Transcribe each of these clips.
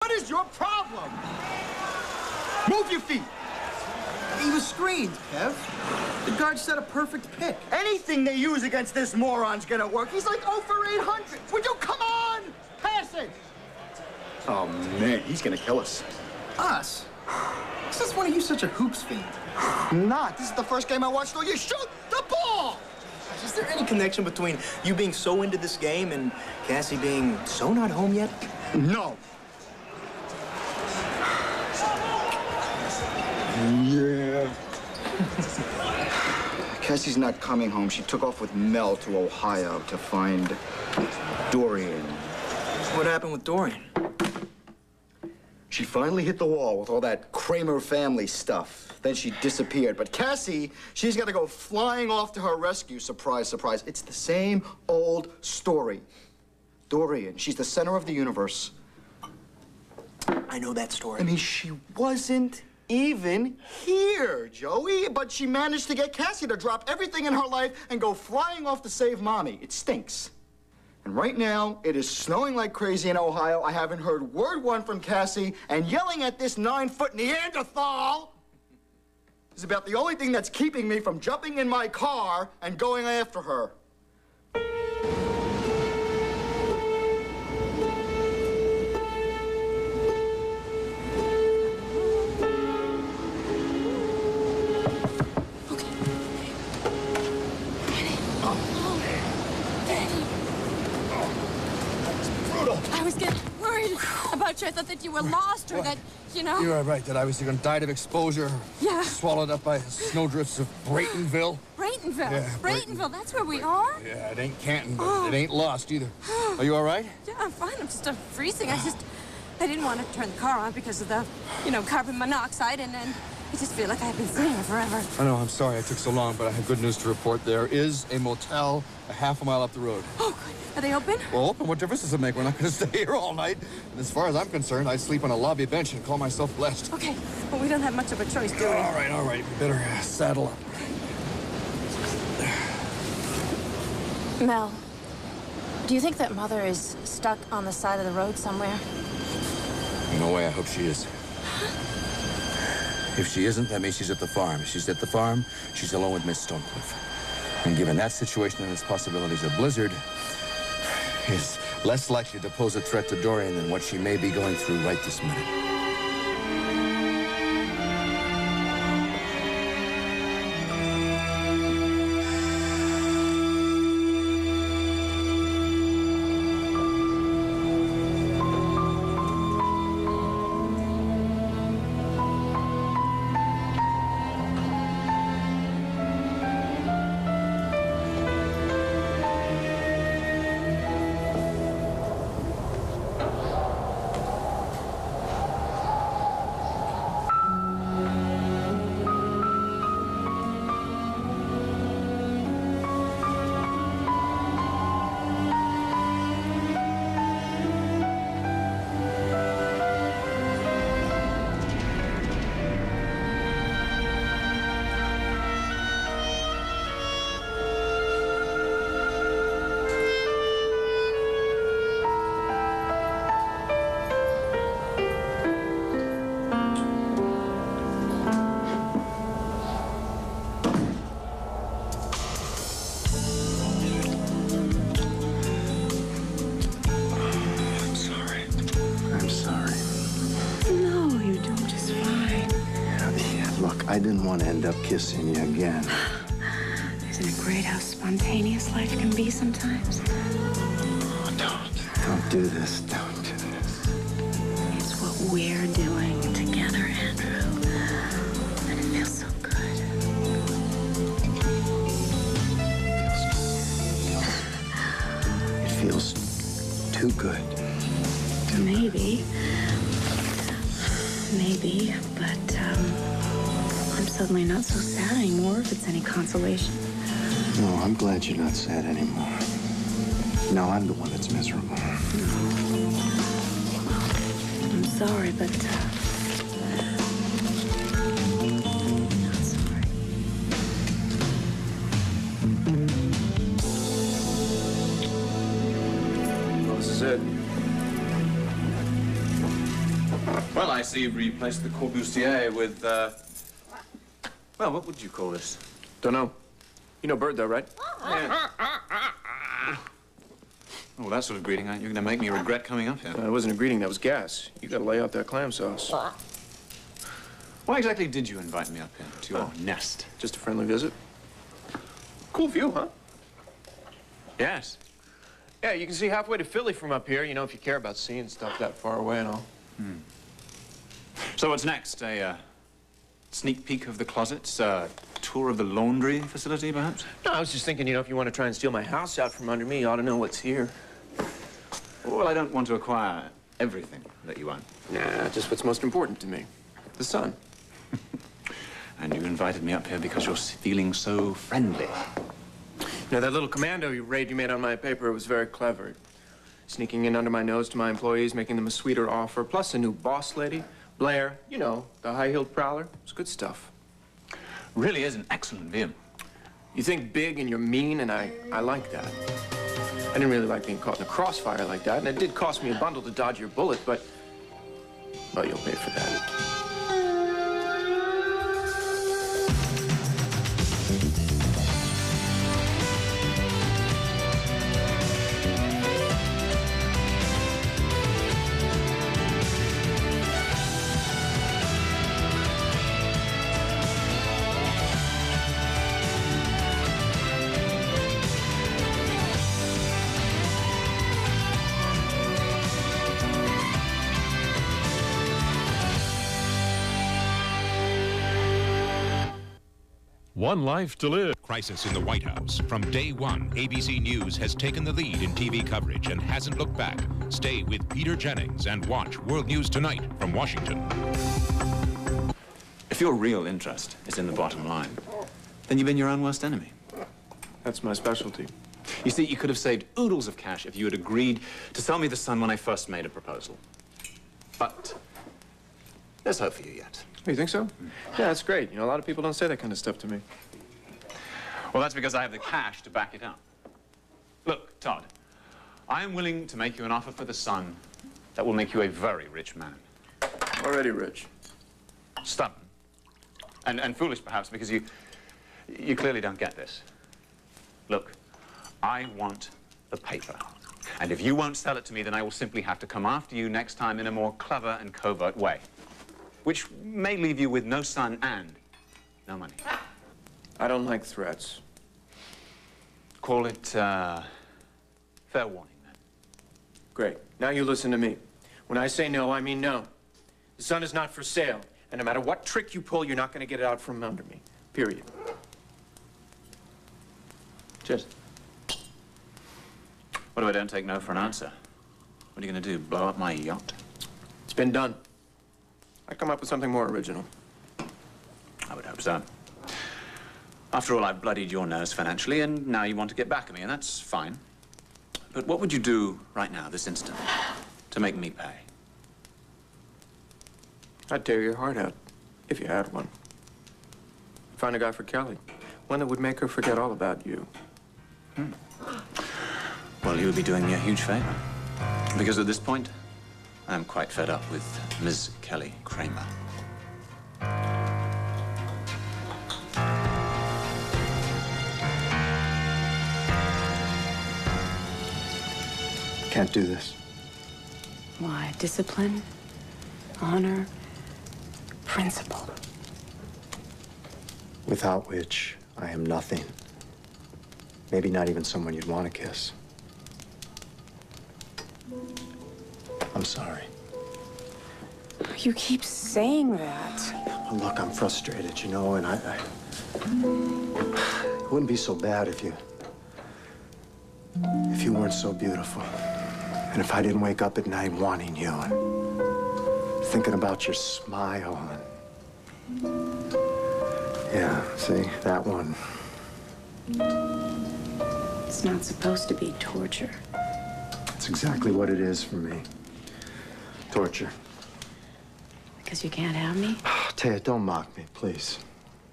What is your problem? Move your feet. He was screened, Kev. The guard set a perfect pick. Anything they use against this moron's gonna work. He's like 0 for 800. Would you come on? Pass it. Oh, man, he's gonna kill us. Us? Since when are you such a hoops fiend? Not. This is the first game I watched all year. Shoot the ball! Is there any connection between you being so into this game and Cassie being so not home yet? No. Yeah. Cassie's not coming home. She took off with Mel to Ohio to find Dorian. What happened with Dorian? She finally hit the wall with all that Kramer family stuff. Then she disappeared. But Cassie, she's got to go flying off to her rescue. Surprise, surprise. It's the same old story. Dorian, she's the center of the universe. I know that story. I mean, she wasn't even here, Joey. But she managed to get Cassie to drop everything in her life and go flying off to save Mommy. It stinks. And right now, it is snowing like crazy in Ohio. I haven't heard word one from Cassie, and yelling at this 9-foot Neanderthal is about the only thing that's keeping me from jumping in my car and going after her. I was getting worried about you. I thought that you were lost or that, you know. You are right, that I was going to die of exposure. Yeah. Swallowed up by snowdrifts of Braytonville. Braytonville. Yeah, Braytonville, that's where we are? Yeah, it ain't Canton, but it ain't lost either. Are you all right? Yeah, I'm fine. I'm just freezing. I didn't want to turn the car on because of the, carbon monoxide, and then I just feel like I've been sitting here forever. I know, I'm sorry I took so long, but I have good news to report. There is a motel a half a mile up the road. Oh, good. Are they open? Well, open? What difference does it make? We're not going to stay here all night. And as far as I'm concerned, I'd sleep on a lobby bench and call myself blessed. Okay, but we don't have much of a choice, do we? All right. We better saddle up. Mel, do you think that Mother is stuck on the side of the road somewhere? No way, I hope she is. If she isn't, that means she's at the farm. If she's at the farm, she's alone with Miss Stonecliffe. And given that situation and its possibilities, a blizzard is less likely to pose a threat to Dorian than what she may be going through right this minute. I didn't want to end up kissing you again. Isn't it great how spontaneous life can be sometimes? Oh, don't do this. Don't do this. It's what we're doing together, Andrew. And it feels so good. It feels too good. Maybe, but I'm suddenly not so sad anymore, if it's any consolation. No, I'm glad you're not sad anymore. No, I'm the one that's miserable. I'm sorry, but not sorry. Well, this is it. Well, I see you've replaced the Corbusier with, well, what would you call this? Don't know. You know Bird, though, right? Yeah. Oh, that sort of greeting, aren't you going to make me regret coming up here? It wasn't a greeting, that was gas. You gotta lay out that clam sauce. Why exactly did you invite me up here to your nest? Just a friendly visit. Cool view, huh? Yes. Yeah, you can see halfway to Philly from up here, you know, if you care about seeing stuff that far away and all. So what's next? A sneak peek of the closets? A tour of the laundry facility, perhaps? No, I was just thinking, you know, if you want to try and steal my house out from under me, you ought to know what's here. Well, I don't want to acquire everything that you own. Nah, just what's most important to me. The sun. And you invited me up here because you're feeling so friendly. You know, that little commando raid you made on my paper was very clever. Sneaking in under my nose to my employees, making them a sweeter offer, plus a new boss lady, Blair, you know, the high-heeled prowler. It's good stuff. Really is an excellent view. You think big and you're mean, and I like that. I didn't really like being caught in a crossfire like that, and it did cost me a bundle to dodge your bullet, but... well, you'll pay for that. One life to live. Crisis in the White House. From day one, ABC News has taken the lead in TV coverage and hasn't looked back. Stay with Peter Jennings and watch World News Tonight from Washington. If your real interest is in the bottom line, then you've been your own worst enemy. That's my specialty. You see, you could have saved oodles of cash if you had agreed to sell me the Sun when I first made a proposal. But there's hope for you yet. Oh, you think so? Yeah, that's great. You know, a lot of people don't say that kind of stuff to me. Well, that's because I have the cash to back it up. Look, Todd, I am willing to make you an offer for the Sun that will make you a very rich man. Already rich. Stubborn. And foolish, perhaps, because you clearly don't get this. Look, I want the paper. And if you won't sell it to me, then I will simply have to come after you next time in a more clever and covert way, which may leave you with no Sun and no money. I don't like threats. Call it, fair warning, then. Great. Now you listen to me. When I say no, I mean no. The Sun is not for sale. And no matter what trick you pull, you're not going to get it out from under me. Period. Cheers. What if I don't take no for an answer? What are you going to do, blow up my yacht? It's been done. I come up with something more original. I would hope so. After all, I bloodied your nose financially, and now you want to get back at me, and that's fine. But what would you do right now, this instant, to make me pay? I'd tear your heart out, if you had one. Find a guy for Kelly. One that would make her forget all about you. Well, you would be doing me a huge favor. Because at this point, I'm quite fed up with Ms. Kelly Kramer. Can't do this. Why? Discipline, honor, principle. Without which, I am nothing. Maybe not even someone you'd want to kiss. I'm sorry. You keep saying that. Look, I'm frustrated, you know, and it wouldn't be so bad if you weren't so beautiful. And if I didn't wake up at night wanting you and thinking about your smile and... yeah, see, that one. It's not supposed to be torture. It's exactly what it is for me. Torture. Because you can't have me? Taya, don't mock me, please.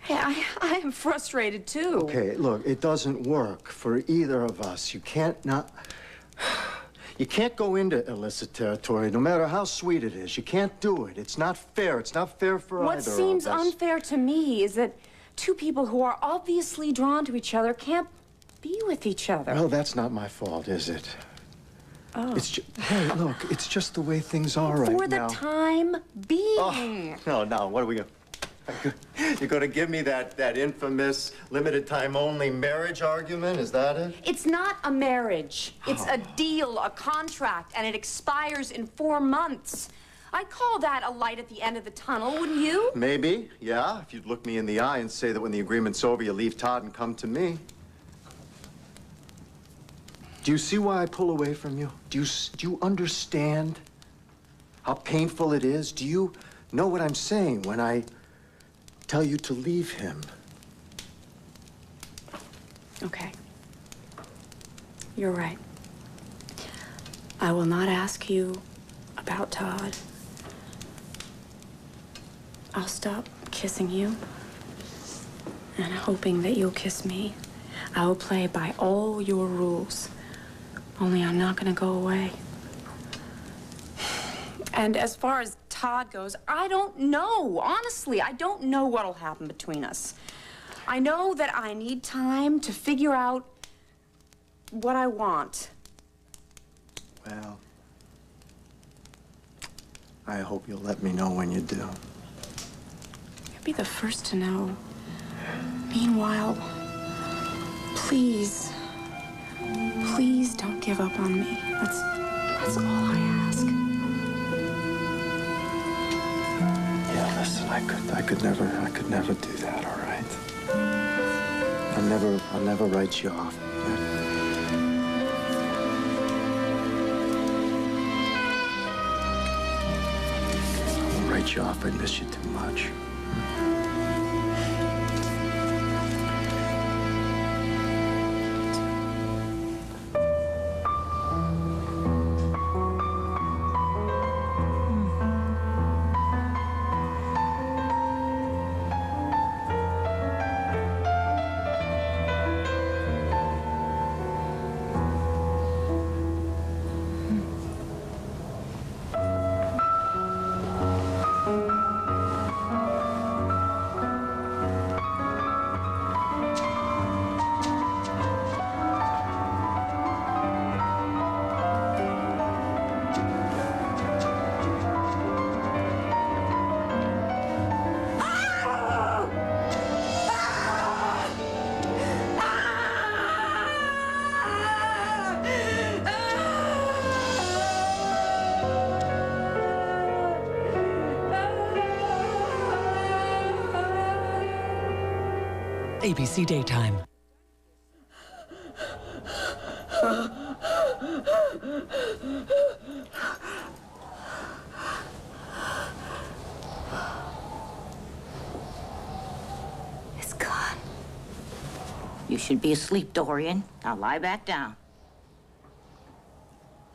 Hey, I am frustrated, too. Okay, look, it doesn't work for either of us. You can't not... You can't go into illicit territory, no matter how sweet it is. You can't do it. It's not fair. It's not fair for either of us. What seems unfair to me is that two people who are obviously drawn to each other can't be with each other. Well, that's not my fault, is it? Oh. Hey, look, it's just the way things are right now. For the time being. Oh, no, what are we going to... You're going to give me that infamous limited-time-only marriage argument? Is that it? It's not a marriage. It's a deal, a contract, and it expires in 4 months. I'd call that a light at the end of the tunnel, wouldn't you? Maybe, yeah, if you'd look me in the eye and say that when the agreement's over, you leave Todd and come to me. Do you see why I pull away from you? Do you understand how painful it is? Do you know what I'm saying when I tell you to leave him? Okay. You're right. I will not ask you about Todd. I'll stop kissing you and hoping that you'll kiss me. I will play by all your rules. Only I'm not gonna go away. And as far as Todd goes, I don't know. Honestly, I don't know what'll happen between us. I know that I need time to figure out what I want. Well, I hope you'll let me know when you do. You'll be the first to know. Meanwhile, please don't give up on me. That's all I ask. Yeah, listen, I could never do that, all right? I'll never write you off. I'll write you off. I miss you too much. ABC Daytime. It's gone. You should be asleep, Dorian. Now lie back down.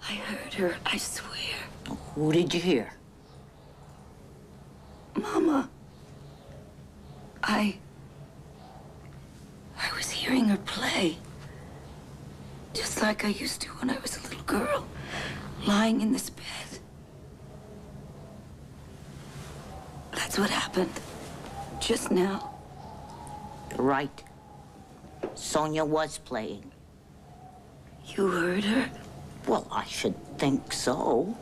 I heard her, I swear. Who did you hear? Mama. I was hearing her play. Just like I used to when I was a little girl, lying in this bed. That's what happened. Just now. You're right. Sonia was playing. You heard her? Well, I should think so.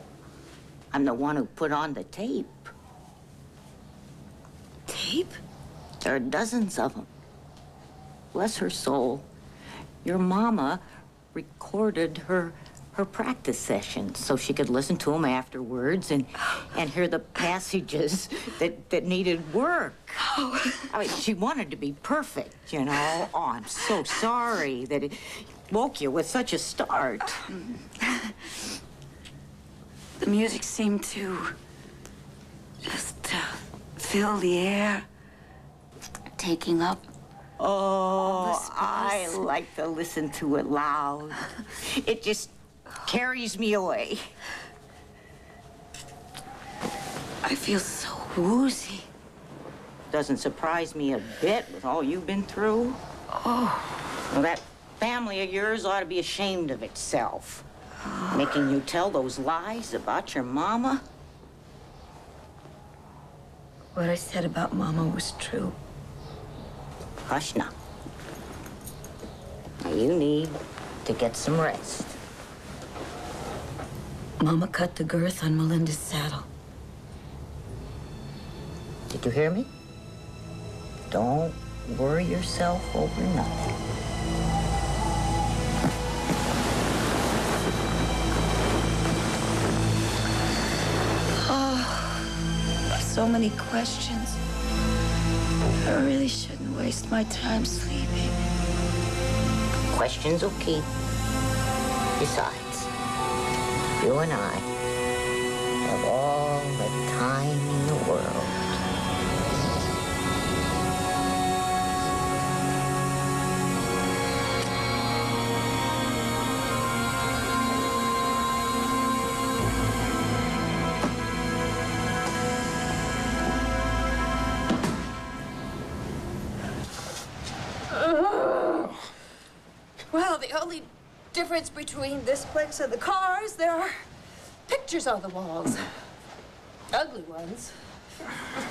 I'm the one who put on the tape. Tape? There are dozens of them. Bless her soul. Your mama recorded her practice sessions so she could listen to them afterwards and hear the passages that needed work. I mean, she wanted to be perfect, you know. Oh, I'm so sorry that it woke you with such a start. The music seemed to just fill the air, taking up. Oh, I like to listen to it loud. It just carries me away. I feel so woozy. Doesn't surprise me a bit with all you've been through. Oh. Well, that family of yours ought to be ashamed of itself. Making you tell those lies about your mama? What I said about Mama was true. Hush now. Now you need to get some rest. Mama cut the girth on Melinda's saddle. Did you hear me? Don't worry yourself over nothing. So many questions. I really shouldn't waste my time sleeping. Questions will keep. Besides, you and I have all the time in the world. Well, the only difference between this place and the cars, there are pictures on the walls. Ugly ones.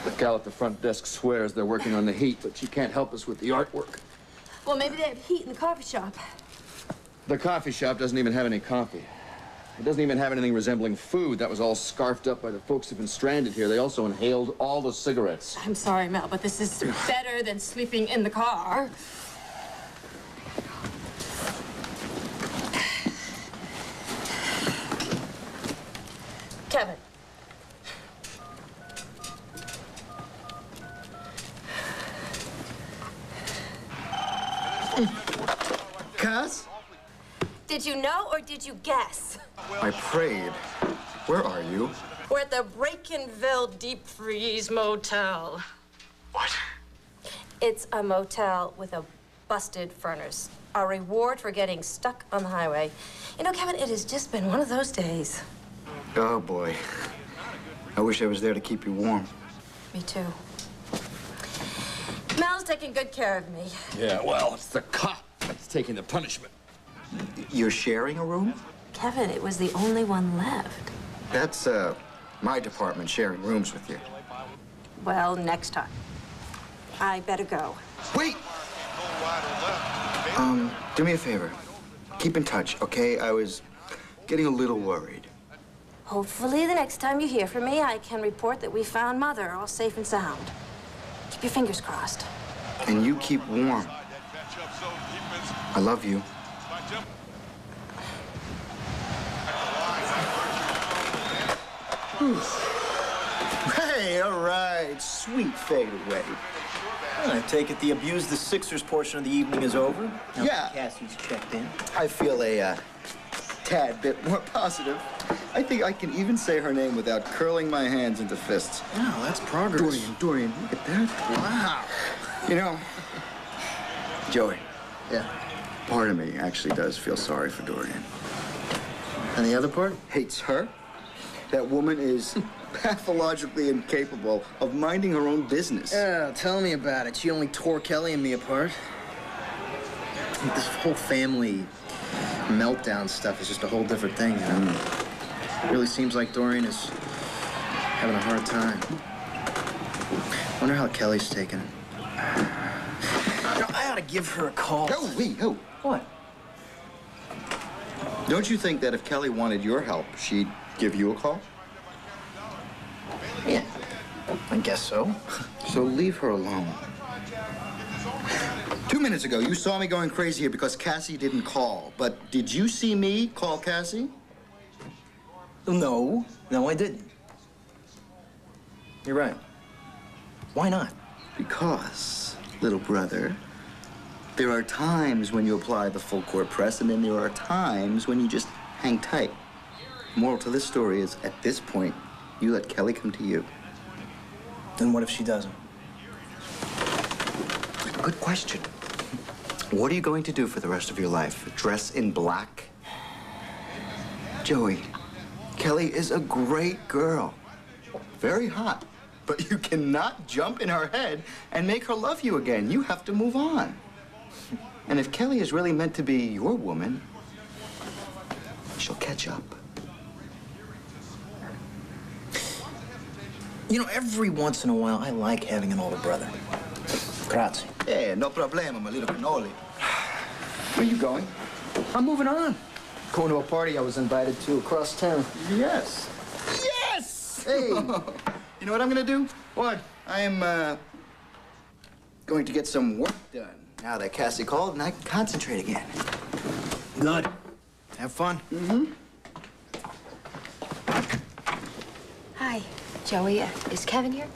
The gal at the front desk swears they're working on the heat, but she can't help us with the artwork. Well, maybe they have heat in the coffee shop. The coffee shop doesn't even have any coffee. It doesn't even have anything resembling food. That was all scarfed up by the folks who've been stranded here. They also inhaled all the cigarettes. I'm sorry, Mel, but this is better than sleeping in the car. Kevin. Cass? Did you know or did you guess? I prayed. Where are you? We're at the Brakenville Deep Freeze Motel. What? It's a motel with a busted furnace. A reward for getting stuck on the highway. You know, Kevin, it has just been one of those days. Oh, boy. I wish I was there to keep you warm. Me too. Mel's taking good care of me. Yeah, well, it's the cop that's taking the punishment. You're sharing a room? Kevin, it was the only one left. That's, my department sharing rooms with you. Well, next time. I better go. Wait! Do me a favor. Keep in touch, okay? I was getting a little worried. Hopefully, the next time you hear from me, I can report that we found Mother all safe and sound. Keep your fingers crossed. And you keep warm. I love you. Hey, all right. Sweet fadeaway. Well, I take it the abuse the Sixers portion of the evening is over. Now Yeah. Cassie's checked in. I feel a tad bit more positive. I think I can even say her name without curling my hands into fists. Wow, that's progress. Dorian, look at that. Wow. You know, Joey. Yeah. Part of me actually does feel sorry for Dorian. And the other part? Hates her. That woman is pathologically incapable of minding her own business. Yeah, tell me about it. She only tore Kelly and me apart. This whole family meltdown stuff is just a whole different thing, you know? It really seems like Dorian is having a hard time. Wonder how Kelly's taking it. You know, I ought to give her a call. Oh, wait, oh. What? Don't you think that if Kelly wanted your help, she'd give you a call? Yeah, I guess so. So leave her alone. 2 minutes ago, you saw me going crazy here because Cassie didn't call. But did you see me call Cassie? No, I didn't. You're right. Why not? Because, little brother, there are times when you apply the full court press, and then there are times when you just hang tight. Moral to this story is, at this point, you let Kelly come to you. Then what if she doesn't? Good question. What are you going to do for the rest of your life? Dress in black? Joey, Kelly is a great girl. Very hot. But you cannot jump in her head and make her love you again. You have to move on. And if Kelly is really meant to be your woman, She'll catch up. You know, every once in a while, I like having an older brother. Grazie. Hey, no problema, my little cannoli. Where are you going? I'm moving on. Going to a party I was invited to across town. Yes. Yes! Hey, you know what I'm gonna do? What? I am, going to get some work done. Now that Cassie called, and I can concentrate again. Good. Have fun. Mm-hmm. Hi, Joey. Is Kevin here?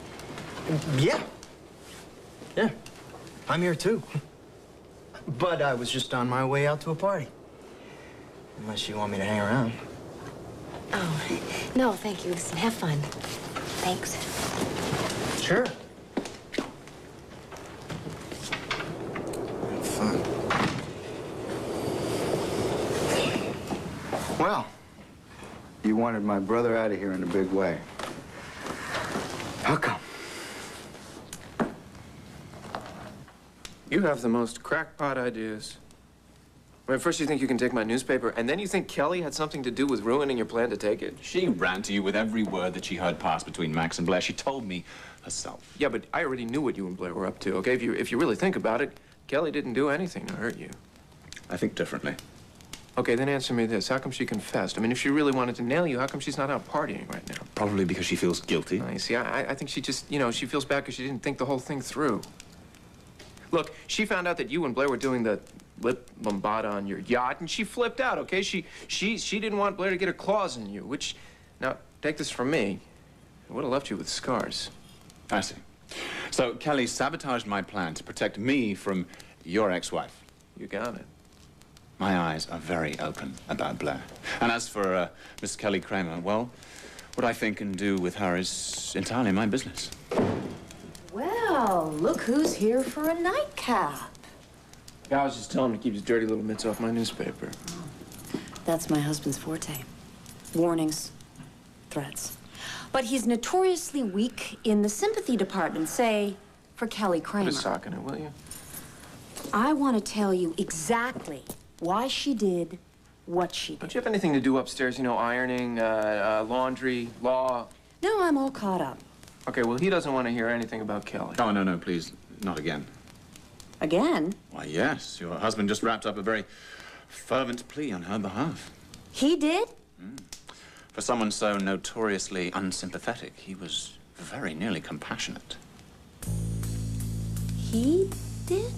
Yeah. Yeah. I'm here, too. But I was just on my way out to a party. Unless you want me to hang around. Oh, no, thank you. Listen, have fun. Thanks. Sure. Have fun. Well, you wanted my brother out of here in a big way. How come? You have the most crackpot ideas. I mean, first you think you can take my newspaper, and then you think Kelly had something to do with ruining your plan to take it. She ran to you with every word that she heard pass between Max and Blair. She told me herself. Yeah, but I already knew what you and Blair were up to, okay? If you really think about it, Kelly didn't do anything to hurt you. I think differently. Okay, then answer me this. How come she confessed? I mean, if she really wanted to nail you, how come she's not out partying right now? Probably because she feels guilty. I see. I think she just, you know, she feels bad because she didn't think the whole thing through. Look, she found out that you and Blair were doing the lip lambada on your yacht, and she flipped out, okay? She didn't want Blair to get her claws in you, which, now, take this from me, it would have left you with scars. I see. So Kelly sabotaged my plan to protect me from your ex-wife. You got it. My eyes are very open about Blair. And as for Miss Kelly Kramer, well, what I think and do with her is entirely my business. Well, look who's here for a nightcap. I was just telling him to keep his dirty little mitts off my newspaper. That's my husband's forte. Warnings, threats. But he's notoriously weak in the sympathy department, say, for Kelly Kramer. Put a sock in it, will you? I want to tell you exactly why she did what she did. Don't you have anything to do upstairs? You know, ironing, laundry, law? No, I'm all caught up. Okay, well, he doesn't want to hear anything about Kelly. Oh, no, please. Not again. Again? Why, yes. Your husband just wrapped up a very fervent plea on her behalf. He did? For someone so notoriously unsympathetic, he was very nearly compassionate. He did?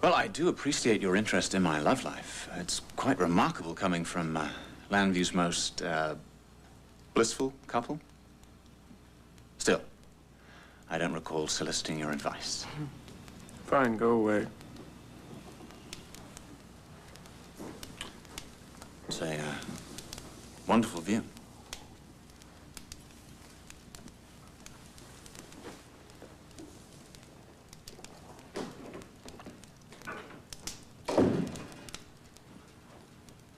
Well, I do appreciate your interest in my love life. It's quite remarkable coming from Landview's most blissful couple. Still, I don't recall soliciting your advice. Fine, go away. It's a wonderful view.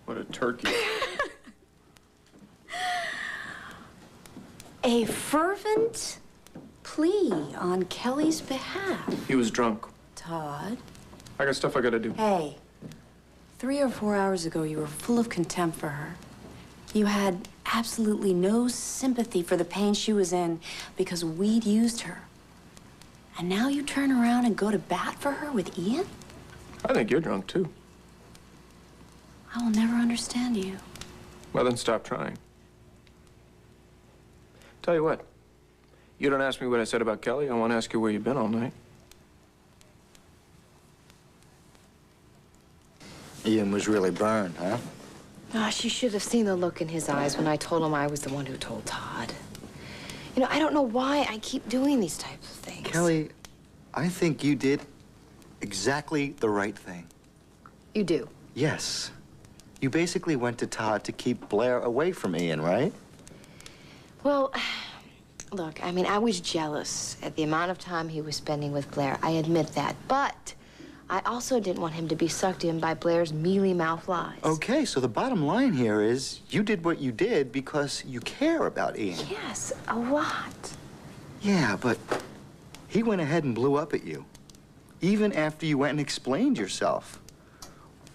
What a turkey. A fervent plea on Kelly's behalf. He was drunk. Todd. I got stuff I gotta do. Hey, 3 or 4 hours ago, you were full of contempt for her. You had absolutely no sympathy for the pain she was in because we'd used her. And now you turn around and go to bat for her with Ian? I think you're drunk, too. I will never understand you. Well, then stop trying. Tell you what, you don't ask me what I said about Kelly, I won't ask you where you've been all night. Ian was really burned, huh? Gosh, you should have seen the look in his eyes when I told him I was the one who told Todd. You know, I don't know why I keep doing these types of things. Kelly, I think you did exactly the right thing. You do? Yes. You basically went to Todd to keep Blair away from Ian, right? Well, look, I mean, I was jealous at the amount of time he was spending with Blair. I admit that. But I also didn't want him to be sucked in by Blair's mealy-mouthed lies. Okay, so the bottom line here is you did what you did because you care about Ian. Yes, a lot. Yeah, but he went ahead and blew up at you, even after you went and explained yourself.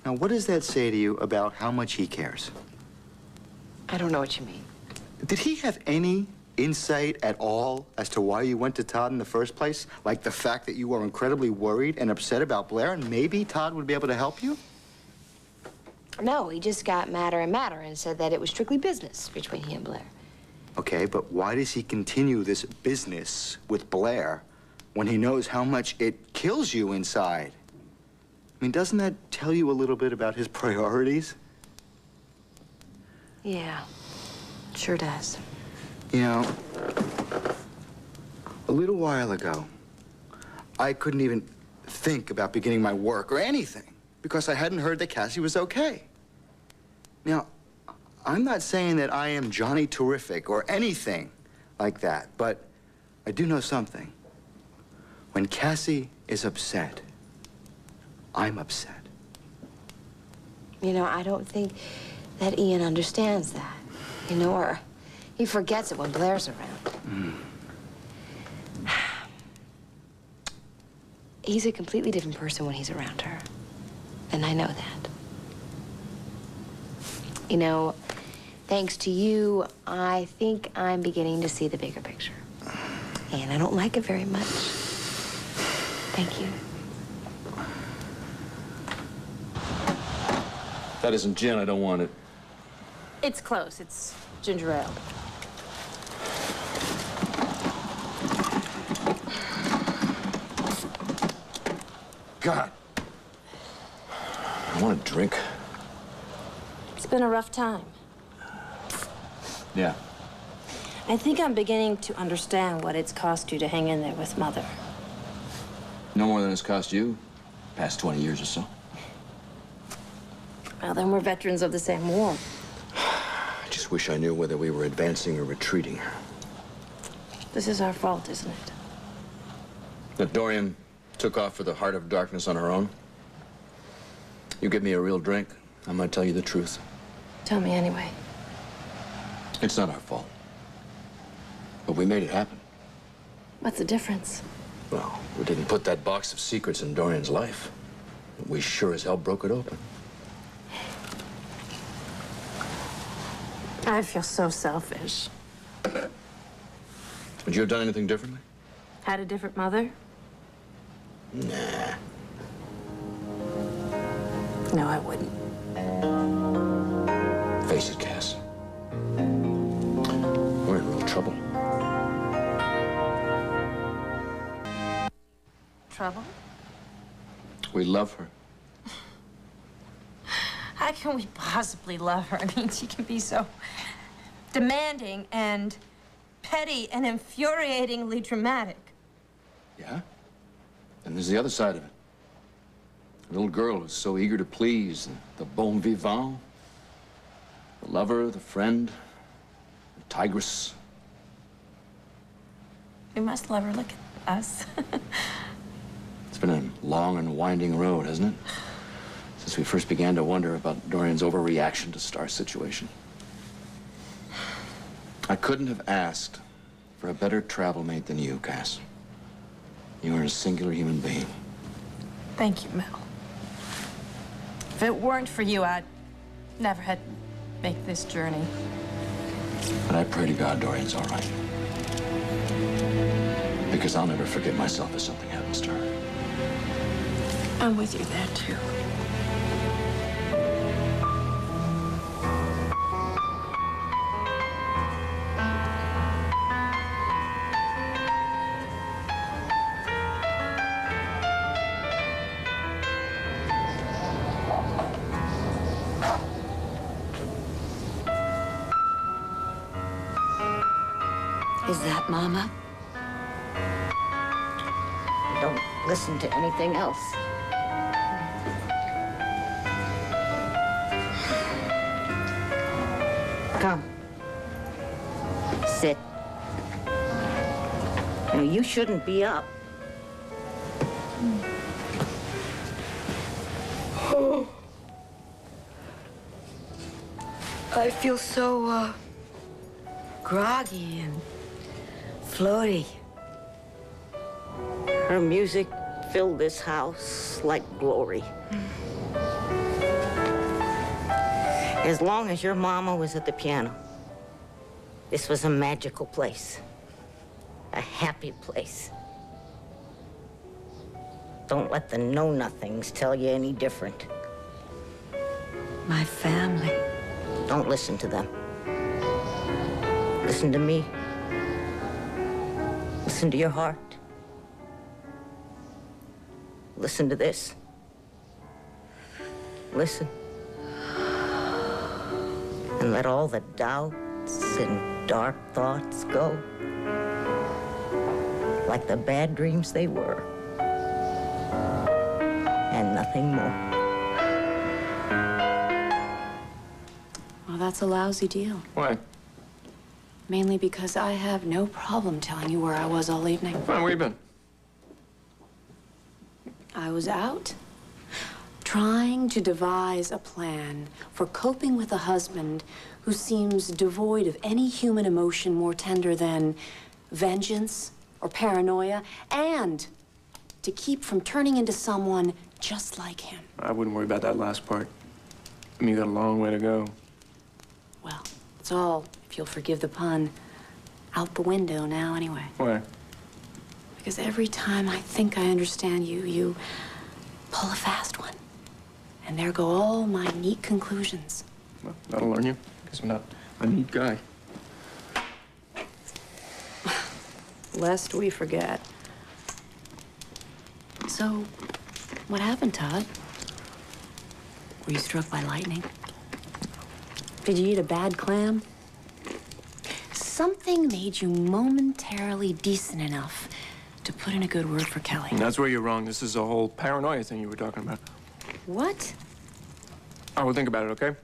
Now, what does that say to you about how much he cares? I don't know what you mean. Did he have any insight at all as to why you went to Todd in the first place? Like the fact that you were incredibly worried and upset about Blair, and maybe Todd would be able to help you? No, he just got madder and madder and said that it was strictly business between he and Blair. Okay, but why does he continue this business with Blair when he knows how much it kills you inside? I mean, doesn't that tell you a little bit about his priorities? Yeah, sure does. You know, a little while ago, I couldn't even think about beginning my work or anything because I hadn't heard that Cassie was okay. Now, I'm not saying that I am Johnny Terrific or anything like that, but I do know something. When Cassie is upset, I'm upset. You know, I don't think that Ian understands that. You know, or he forgets it when Blair's around. He's a completely different person when he's around her. And I know that. You know, thanks to you, I think I'm beginning to see the bigger picture. And I don't like it very much. Thank you. That isn't gin. I don't want it. It's close. It's ginger ale. God. I want a drink. It's been a rough time. Yeah. I think I'm beginning to understand what it's cost you to hang in there with Mother. No more than it's cost you. Past 20 years or so. Well, then we're veterans of the same war. I just wish I knew whether we were advancing or retreating. This is our fault, isn't it? That Dorian took off for the heart of darkness on her own. You give me a real drink, I might tell you the truth. Tell me anyway. It's not our fault. But we made it happen. What's the difference? Well, we didn't put that box of secrets in Dorian's life. But we sure as hell broke it open. I feel so selfish. Would you have done anything differently? Had a different mother? Nah. No, I wouldn't. Face it, Cass. We're in real trouble. Trouble? We love her. How can we possibly love her? I mean, she can be so demanding and petty and infuriatingly dramatic. Yeah? And there's the other side of it. A little girl who's so eager to please, the bon vivant, the lover, the friend, the tigress. We must love her. Look at us. It's been a long and winding road, hasn't it? Since we first began to wonder about Dorian's overreaction to Star's situation. I couldn't have asked for a better travel mate than you, Cass. You are a singular human being. Thank you, Mel. If it weren't for you, I'd never had to make this journey. But I pray to God Dorian's all right. Because I'll never forget myself if something happens to her. I'm with you there, too. Is that Mama? Don't listen to anything else. Come. Sit. You know, you shouldn't be up. I feel so, groggy and floaty. Her music filled this house like glory. As long as your mama was at the piano, this was a magical place, a happy place. Don't let the know-nothings tell you any different. My family. Don't listen to them. Listen to me. Listen to your heart. Listen to this. Listen. And let all the doubts and dark thoughts go. Like the bad dreams they were. And nothing more. Well, that's a lousy deal. Why? Mainly because I have no problem telling you where I was all evening. Fine, where you been? I was out, trying to devise a plan for coping with a husband who seems devoid of any human emotion more tender than vengeance or paranoia, and to keep from turning into someone just like him. I wouldn't worry about that last part. I mean, you got a long way to go. Well, it's all, if you'll forgive the pun, out the window now anyway. Why? Because every time I think I understand you, you pull a fast one. And there go all my neat conclusions. Well, that'll learn you, because I'm not a neat guy. Lest we forget. So, what happened, Todd? Were you struck by lightning? Did you eat a bad clam? Something made you momentarily decent enough to put in a good word for Kelly. And that's where you're wrong. This is a whole paranoia thing you were talking about. What? I will think about it, okay?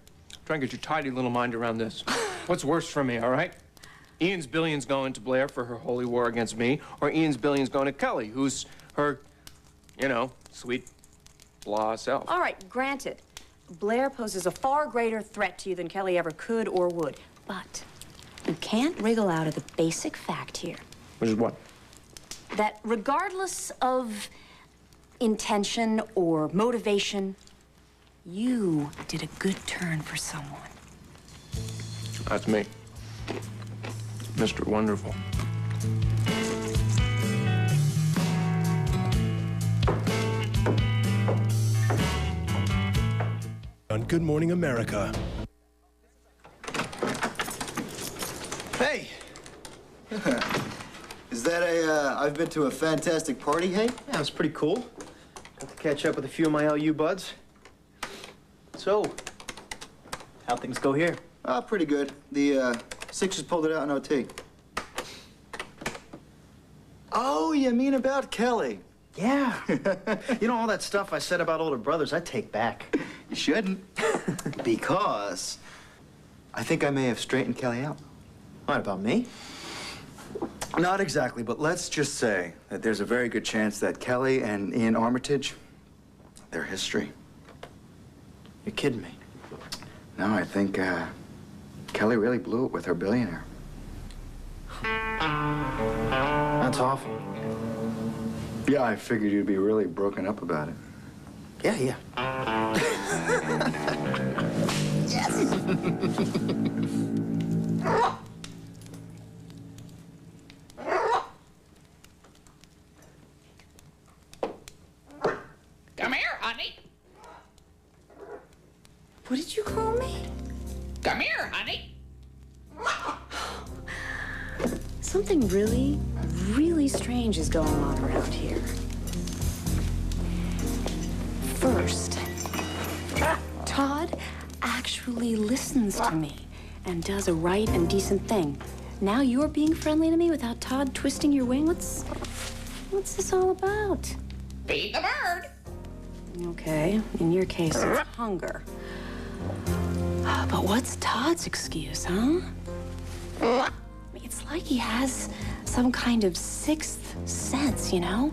Try and get your tidy little mind around this. What's worse for me, all right? Ian's billions going to Blair for her holy war against me, or Ian's billions going to Kelly, who's her, you know, sweet, blah self. All right, granted. Blair poses a far greater threat to you than Kelly ever could or would. But you can't wriggle out of the basic fact here. Which is what? That regardless of intention or motivation, you did a good turn for someone. That's me. Mr. Wonderful. On Good Morning America. Hey! Is that a, I've been to a fantastic party, hey? Yeah, it was pretty cool. Got to catch up with a few of my LU buds. So, how'd things go here? Pretty good. The, Sixers pulled it out in OT. Oh, you mean about Kelly? Yeah. You know, all that stuff I said about older brothers, I take back. You shouldn't. Because I think I may have straightened Kelly out. What, about me? Not exactly, but let's just say that there's a very good chance that Kelly and Ian Armitage, their history. You're kidding me. No, I think, Kelly really blew it with her billionaire. That's awful. Yeah, I figured you'd be really broken up about it. Yeah. Yes! Come here, honey. What did you call me? Come here, honey. Something really, really strange is going on around here. First, Todd actually listens to me and does a right and decent thing. Now you're being friendly to me without Todd twisting your wing? What's this all about? Feed the bird. Okay, in your case, it's hunger. But what's Todd's excuse, huh? It's like he has some kind of sixth sense, you know?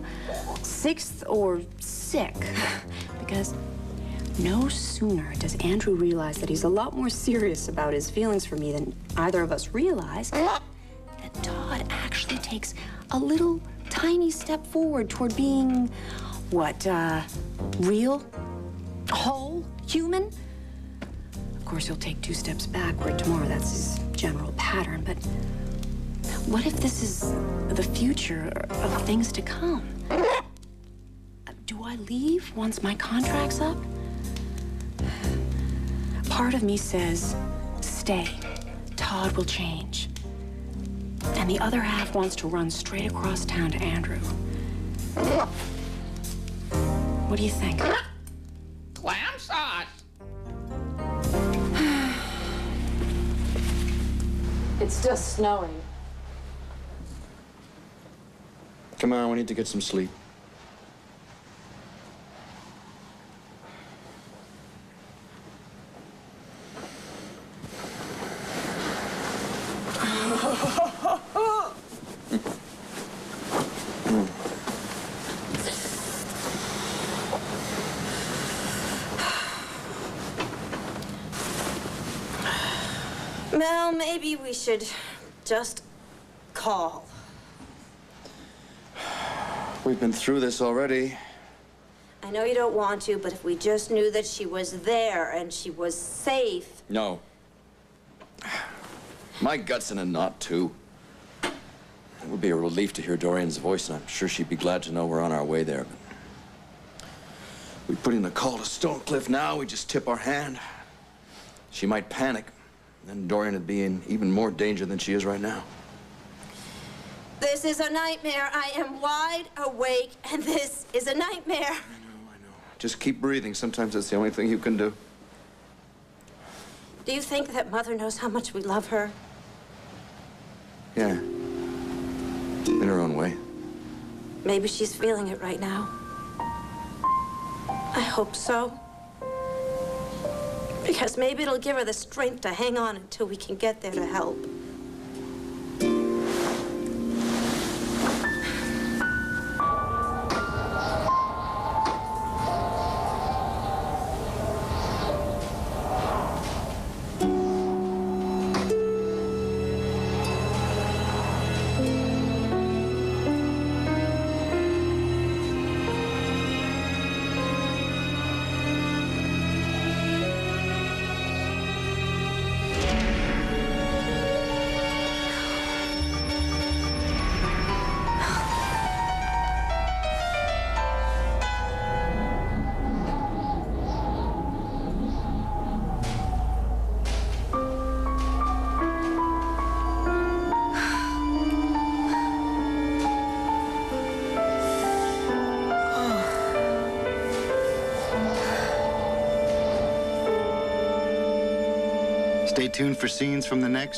Sixth or sick. Because no sooner does Andrew realize that he's a lot more serious about his feelings for me than either of us realize, that Todd actually takes a little tiny step forward toward being, what, real, whole, human. Of course, he'll take 2 steps backward tomorrow. That's his general pattern. But what if this is the future of things to come? Do I leave once my contract's up? Part of me says, stay. Todd will change. And the other half wants to run straight across town to Andrew. What do you think? Clam sauce. It's just snowing. Come on, we need to get some sleep. Well, maybe we should just call. We've been through this already. I know you don't want to, but if we just knew that she was there and she was safe. No. My gut's in a knot, too. It would be a relief to hear Dorian's voice, and I'm sure she'd be glad to know we're on our way there. We put in a call to Stonecliff now, we just tip our hand. She might panic, and then Dorian would be in even more danger than she is right now. This is a nightmare. I am wide awake, and this is a nightmare. I know. Just keep breathing. Sometimes that's the only thing you can do. Do you think that Mother knows how much we love her? Yeah. In her own way. Maybe she's feeling it right now. I hope so. Because maybe it'll give her the strength to hang on until we can get there to help. Stay tuned for scenes from the next